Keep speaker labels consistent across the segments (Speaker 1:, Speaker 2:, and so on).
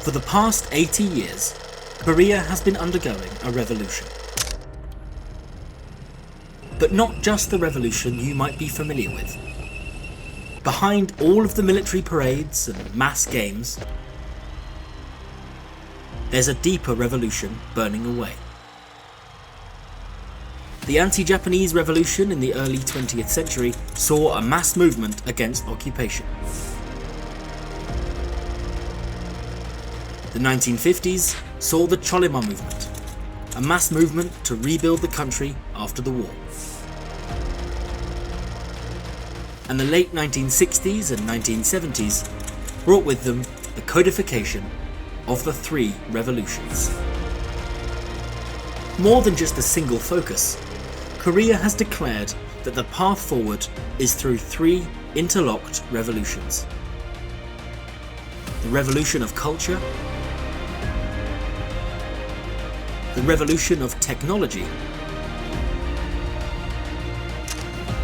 Speaker 1: For the past 80 years, Korea has been undergoing a revolution. But not just the revolution you might be familiar with. Behind all of the military parades and mass games, there's a deeper revolution burning away. The anti-Japanese revolution in the early 20th century saw a mass movement against occupation. The 1950s saw the Cholima movement, a mass movement to rebuild the country after the war. And the late 1960s and 1970s brought with them the codification of the three revolutions. More than just a single focus, Korea has declared that the path forward is through three interlocked revolutions. The revolution of culture, the revolution of technology,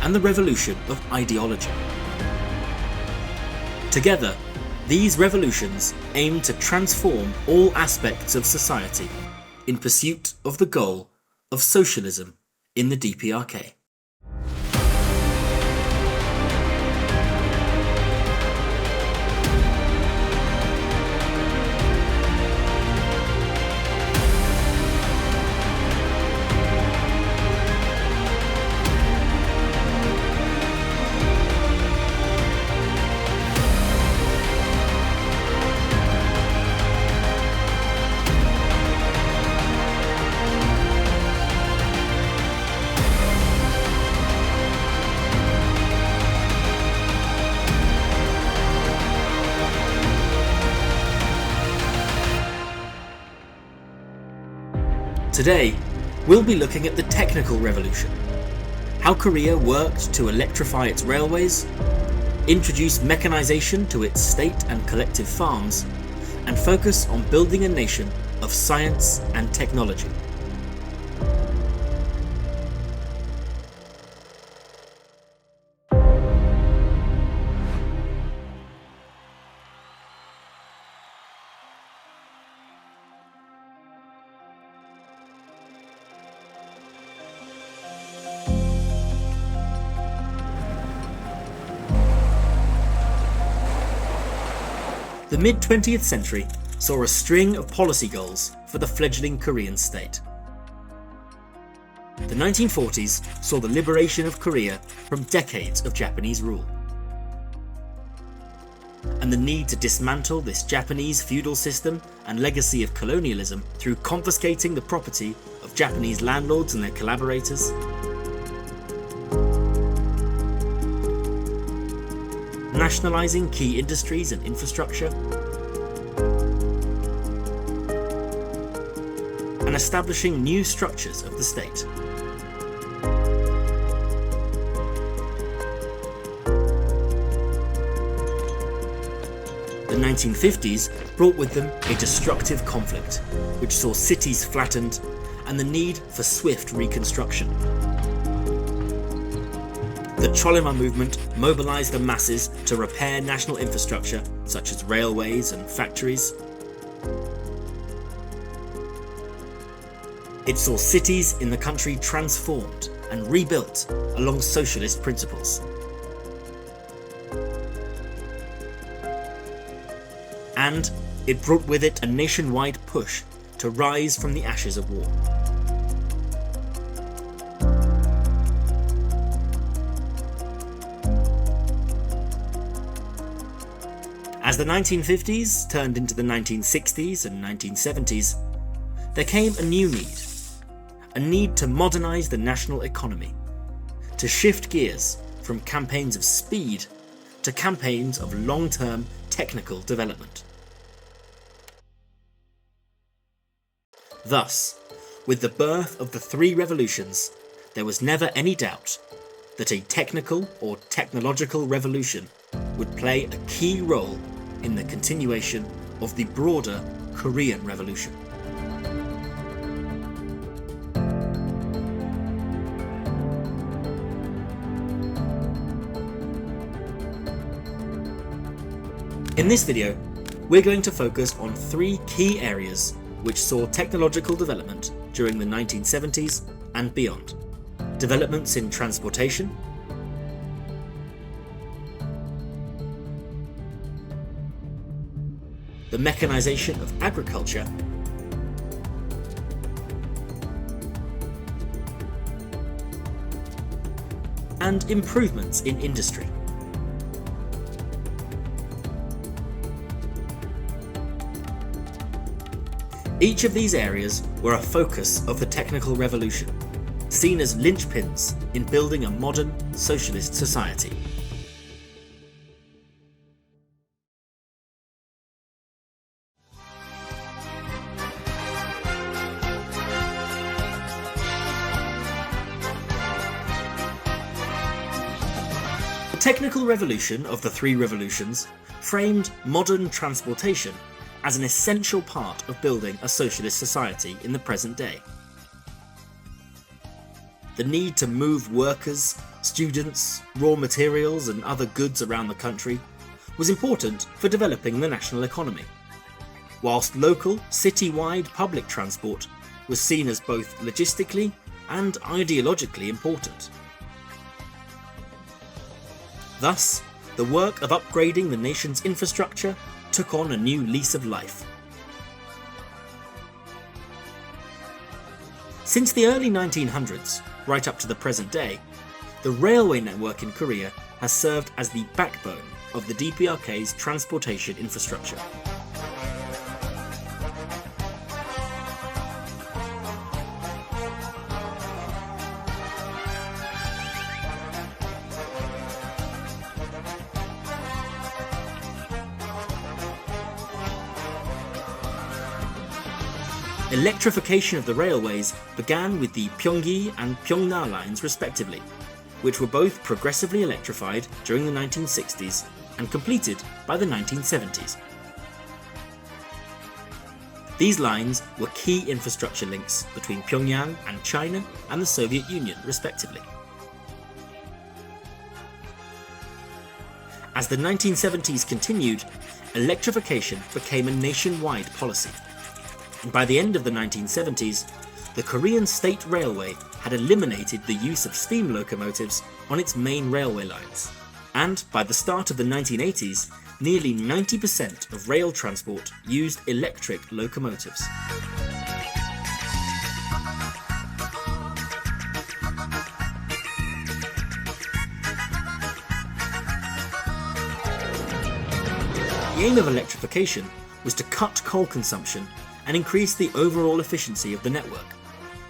Speaker 1: and the revolution of ideology. Together, these revolutions aim to transform all aspects of society in pursuit of the goal of socialism in the DPRK. Today, we'll be looking at the technical revolution, how Korea worked to electrify its railways, introduce mechanization to its state and collective farms, and focus on building a nation of science and technology. The mid-20th century saw a string of policy goals for the fledgling Korean state. The 1940s saw the liberation of Korea from decades of Japanese rule. And the need to dismantle this Japanese feudal system and legacy of colonialism through confiscating the property of Japanese landlords and their collaborators, nationalizing key industries and infrastructure, and establishing new structures of the state. The 1950s brought with them a destructive conflict, which saw cities flattened and the need for swift reconstruction. The Cholima movement mobilized the masses to repair national infrastructure such as railways and factories. It saw cities in the country transformed and rebuilt along socialist principles. And it brought with it a nationwide push to rise from the ashes of war. As the 1950s turned into the 1960s and 1970s, there came a new need to modernize the national economy, to shift gears from campaigns of speed to campaigns of long-term technical development. Thus, with the birth of the three revolutions, there was never any doubt that a technical or technological revolution would play a key role in the continuation of the broader Korean Revolution. In this video, we're going to focus on three key areas which saw technological development during the 1970s and beyond. Developments in transportation, the mechanization of agriculture, and improvements in industry. Each of these areas were a focus of the technical revolution, seen as linchpins in building a modern socialist society. The technical revolution of the three revolutions framed modern transportation as an essential part of building a socialist society in the present day. The need to move workers, students, raw materials and other goods around the country was important for developing the national economy, whilst local, city-wide public transport was seen as both logistically and ideologically important. Thus, the work of upgrading the nation's infrastructure took on a new lease of life. Since the early 1900s, right up to the present day, the railway network in Korea has served as the backbone of the DPRK's transportation infrastructure. Electrification of the railways began with the Pyeonggi and Pyeongna lines respectively, which were both progressively electrified during the 1960s and completed by the 1970s. These lines were key infrastructure links between Pyongyang and China and the Soviet Union respectively. As the 1970s continued, electrification became a nationwide policy. And by the end of the 1970s, the Korean State Railway had eliminated the use of steam locomotives on its main railway lines. And by the start of the 1980s, nearly 90% of rail transport used electric locomotives. The aim of electrification was to cut coal consumption and increase the overall efficiency of the network,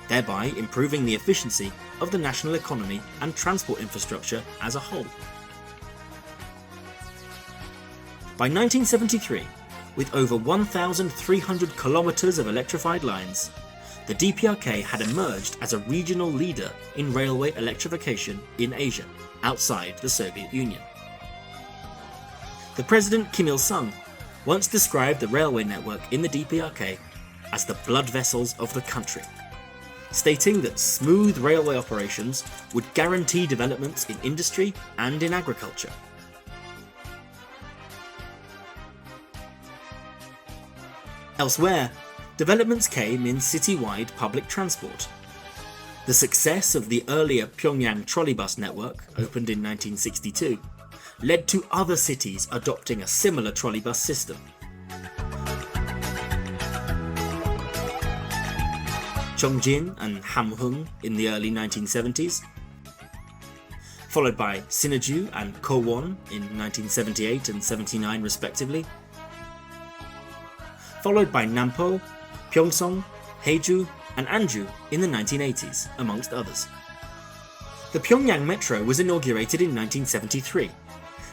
Speaker 1: thereby improving the efficiency of the national economy and transport infrastructure as a whole. By 1973, with over 1,300 kilometers of electrified lines, the DPRK had emerged as a regional leader in railway electrification in Asia, outside the Soviet Union. The President Kim Il-sung once described the railway network in the DPRK as the blood vessels of the country, stating that smooth railway operations would guarantee developments in industry and in agriculture. Elsewhere, developments came in city-wide public transport. The success of the earlier Pyongyang trolleybus network, opened in 1962, led to other cities adopting a similar trolleybus system. Chongjin and Hamhung in the early 1970s, followed by Sinuiju and Kowon in 1978 and 79 respectively, followed by Nampo, Pyeongseong, Haeju and Anju in the 1980s, amongst others. The Pyongyang Metro was inaugurated in 1973,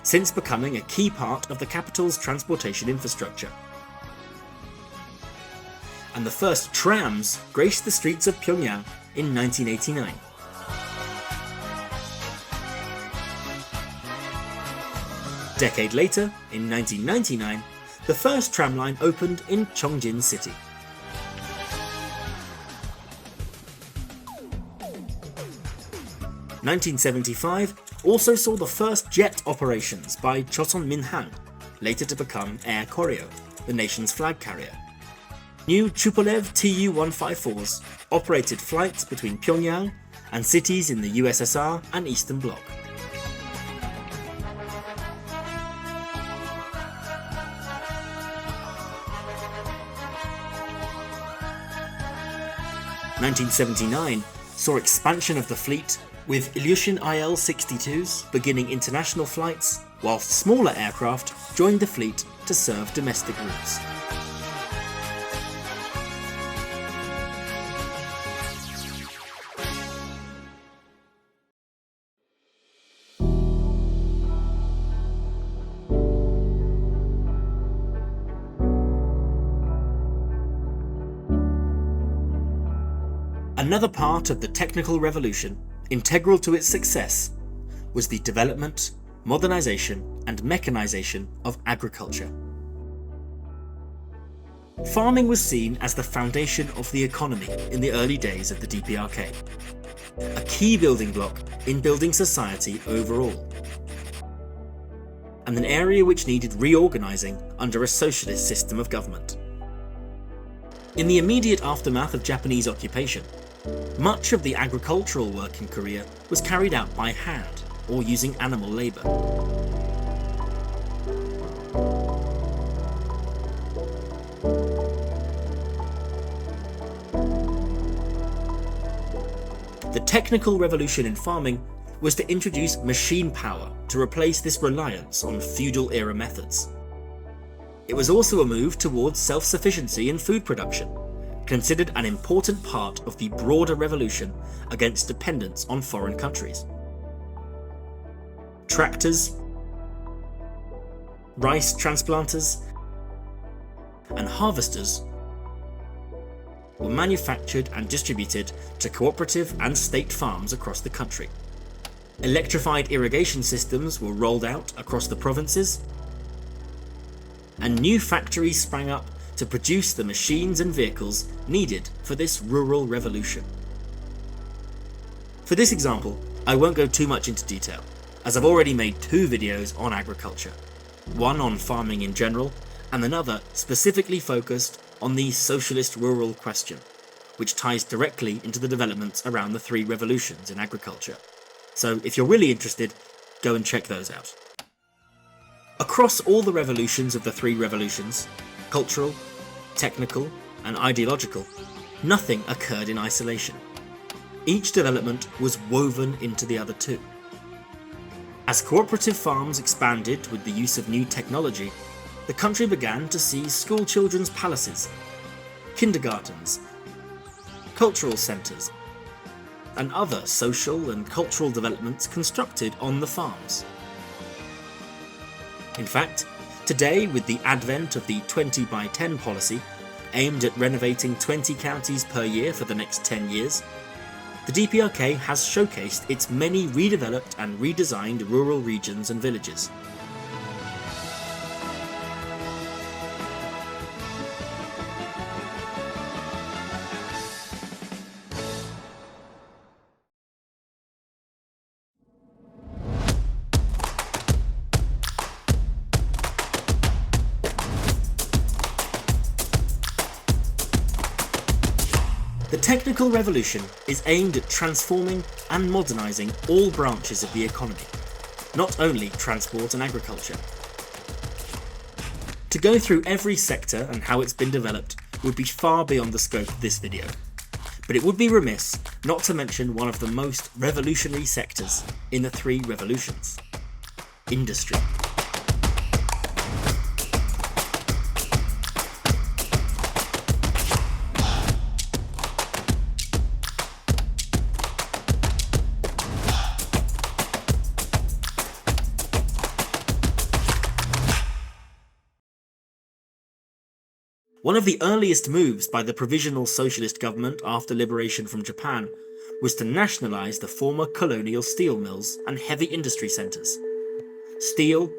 Speaker 1: since becoming a key part of the capital's transportation infrastructure. And the first trams graced the streets of Pyongyang in 1989. A decade later, in 1999, the first tram line opened in Chongjin City. (1975) also saw the first jet operations by Chosun Minhan, later to become Air Koryo. the nation's flag carrier. New Tupolev Tu-154s operated flights between Pyongyang and cities in the USSR and Eastern Bloc. 1979 saw expansion of the fleet, with Ilyushin IL-62s beginning international flights, whilst smaller aircraft joined the fleet to serve domestic routes. Another part of the technical revolution, integral to its success, was the development, modernisation and mechanisation of agriculture. Farming was seen as the foundation of the economy in the early days of the DPRK, a key building block in building society overall, and an area which needed reorganising under a socialist system of government. In the immediate aftermath of Japanese occupation, much of the agricultural work in Korea was carried out by hand or using animal labour. The technical revolution in farming was to introduce machine power to replace this reliance on feudal-era methods. It was also a move towards self-sufficiency in food production, considered an important part of the broader revolution against dependence on foreign countries. Tractors, rice transplanters, and harvesters were manufactured and distributed to cooperative and state farms across the country. Electrified irrigation systems were rolled out across the provinces, and new factories sprang up to produce the machines and vehicles needed for this rural revolution. For this example, I won't go too much into detail, as I've already made 2 videos on agriculture, one on farming in general, and another specifically focused on the socialist rural question, which ties directly into the developments around the 3 revolutions in agriculture. So if you're really interested, go and check those out. Across all the revolutions of the 3 revolutions, cultural, technical, and ideological, nothing occurred in isolation. Each development was woven into the other 2. As cooperative farms expanded with the use of new technology, the country began to see school children's palaces, kindergartens, cultural centres, and other social and cultural developments constructed on the farms. In fact, today, with the advent of the 20 by 10 policy, aimed at renovating 20 counties per year for the next 10 years, the DPRK has showcased its many redeveloped and redesigned rural regions and villages. The technical revolution is aimed at transforming and modernising all branches of the economy, not only transport and agriculture. To go through every sector and how it's been developed would be far beyond the scope of this video, but it would be remiss not to mention one of the most revolutionary sectors in the 3 revolutions: industry. One of the earliest moves by the Provisional Socialist government after liberation from Japan was to nationalise the former colonial steel mills and heavy industry centres. Steel,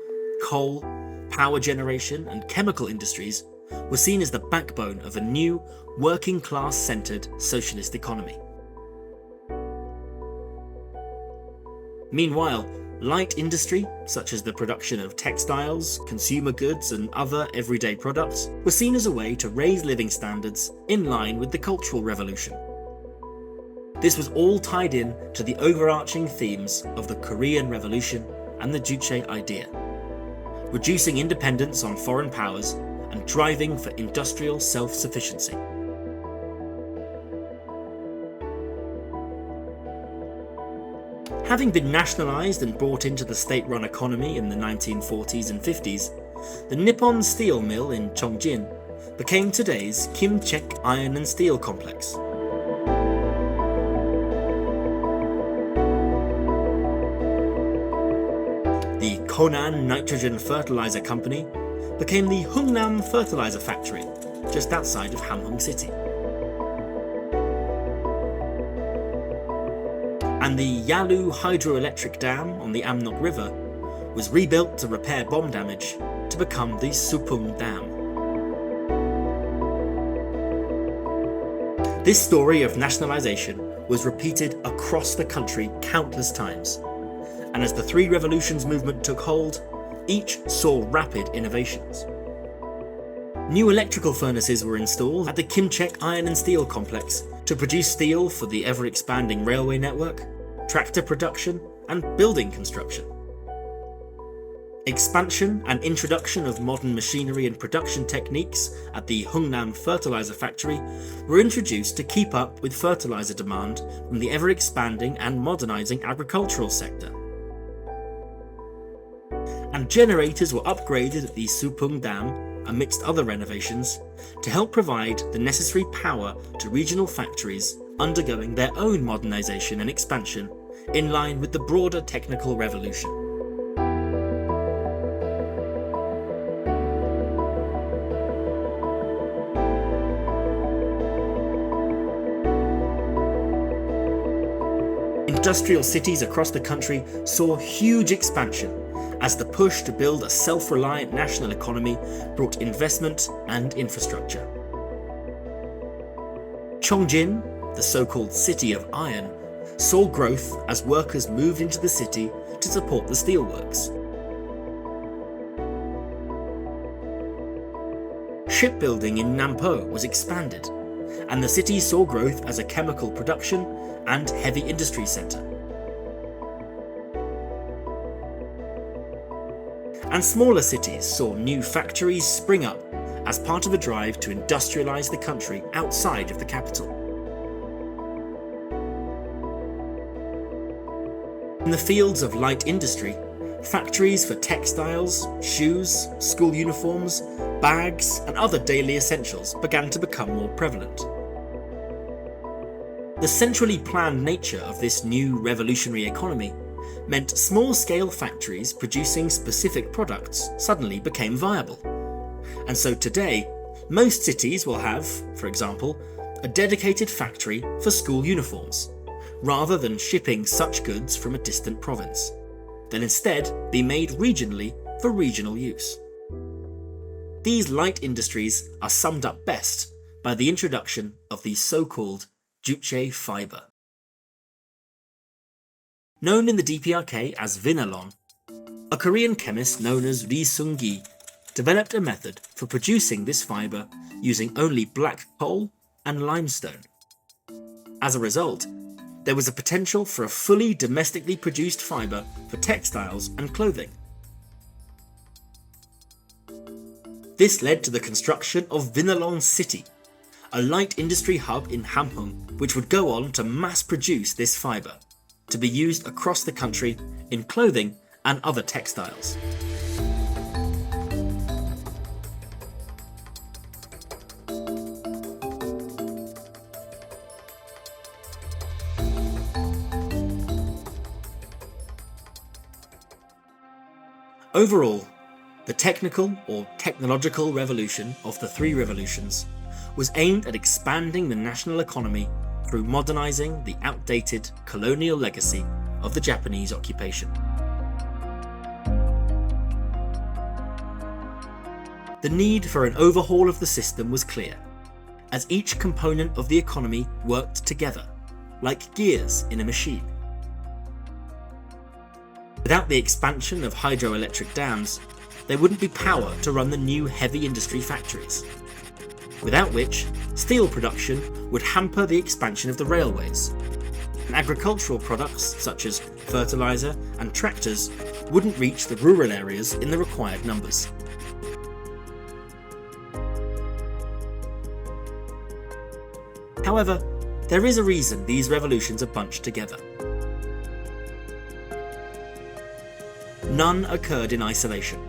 Speaker 1: coal, power generation and chemical industries were seen as the backbone of a new, working-class centred socialist economy. Meanwhile, light industry, such as the production of textiles, consumer goods and other everyday products, were seen as a way to raise living standards in line with the Cultural Revolution. This was all tied in to the overarching themes of the Korean Revolution and the Juche idea, reducing dependence on foreign powers and driving for industrial self-sufficiency. Having been nationalised and brought into the state-run economy in the 1940s and 50s, the Nippon Steel Mill in Chongjin became today's Kimchek Iron and Steel Complex. The Konan Nitrogen Fertilizer Company became the Hungnam Fertilizer Factory, just outside of Hamhung City. And the Yalu hydroelectric dam on the Amnok River was rebuilt to repair bomb damage to become the Supung Dam. This story of nationalisation was repeated across the country countless times, and as the Three Revolutions movement took hold, each saw rapid innovations. New electrical furnaces were installed at the Kimchek Iron and Steel Complex to produce steel for the ever-expanding railway network, tractor production and building construction. Expansion and introduction of modern machinery and production techniques at the Hungnam Fertilizer Factory were introduced to keep up with fertilizer demand from the ever-expanding and modernising agricultural sector. And generators were upgraded at the Supung Dam, amidst other renovations, to help provide the necessary power to regional factories undergoing their own modernisation and expansion in line with the broader technical revolution. Industrial cities across the country saw huge expansion as the push to build a self-reliant national economy brought investment and infrastructure. Chongjin, the so-called City of Iron, saw growth as workers moved into the city to support the steelworks. Shipbuilding in Nampo was expanded, and the city saw growth as a chemical production and heavy industry centre. And smaller cities saw new factories spring up as part of a drive to industrialise the country outside of the capital. In the fields of light industry, factories for textiles, shoes, school uniforms, bags and other daily essentials began to become more prevalent. The centrally planned nature of this new revolutionary economy meant small-scale factories producing specific products suddenly became viable. And so today, most cities will have, for example, a dedicated factory for school uniforms, rather than shipping such goods from a distant province. They'll instead be made regionally for regional use. These light industries are summed up best by the introduction of the so-called Juche fibre. Known in the DPRK as Vinalon, a Korean chemist known as Lee Seung-gi developed a method for producing this fibre using only black coal and limestone. As a result, there was a potential for a fully domestically produced fibre for textiles and clothing. This led to the construction of Vinalon City, a light industry hub in Hamhung, which would go on to mass produce this fibre, to be used across the country in clothing and other textiles. Overall, the technical or technological revolution of the Three Revolutions was aimed at expanding the national economy through modernising the outdated colonial legacy of the Japanese occupation. The need for an overhaul of the system was clear, as each component of the economy worked together, like gears in a machine. Without the expansion of hydroelectric dams, there wouldn't be power to run the new heavy industry factories, without which steel production would hamper the expansion of the railways, and agricultural products such as fertiliser and tractors wouldn't reach the rural areas in the required numbers. However, there is a reason these revolutions are bunched together. None occurred in isolation.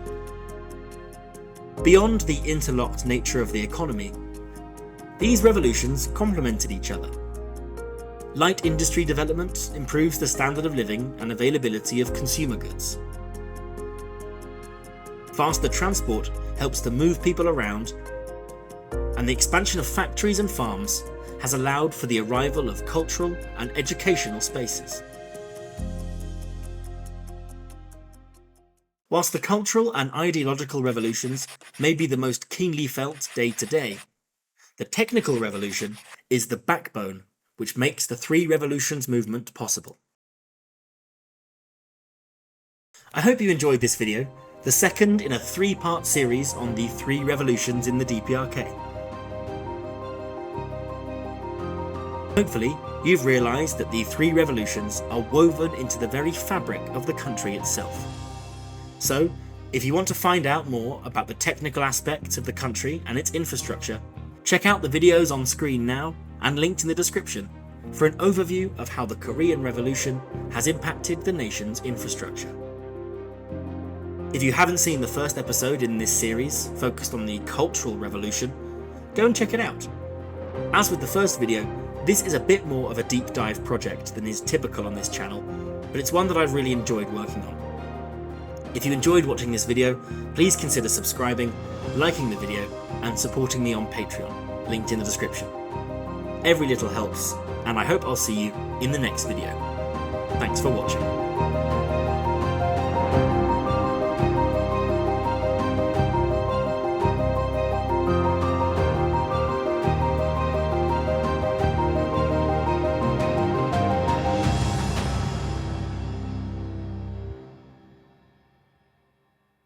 Speaker 1: Beyond the interlocked nature of the economy, these revolutions complemented each other. Light industry development improves the standard of living and availability of consumer goods. Faster transport helps to move people around, and the expansion of factories and farms has allowed for the arrival of cultural and educational spaces. Whilst the cultural and ideological revolutions may be the most keenly felt day to day, the technical revolution is the backbone which makes the Three Revolutions movement possible. I hope you enjoyed this video, the second in a three-part series on the Three Revolutions in the DPRK. Hopefully, you've realised that the Three Revolutions are woven into the very fabric of the country itself. So, if you want to find out more about the technical aspects of the country and its infrastructure, check out the videos on screen now and linked in the description for an overview of how the Korean Revolution has impacted the nation's infrastructure. If you haven't seen the first episode in this series focused on the Cultural Revolution, go and check it out. As with the first video, this is a bit more of a deep dive project than is typical on this channel, but it's one that I've really enjoyed working on. If you enjoyed watching this video, please consider subscribing, liking the video, and supporting me on Patreon, linked in the description. Every little helps, and I hope I'll see you in the next video. Thanks for watching.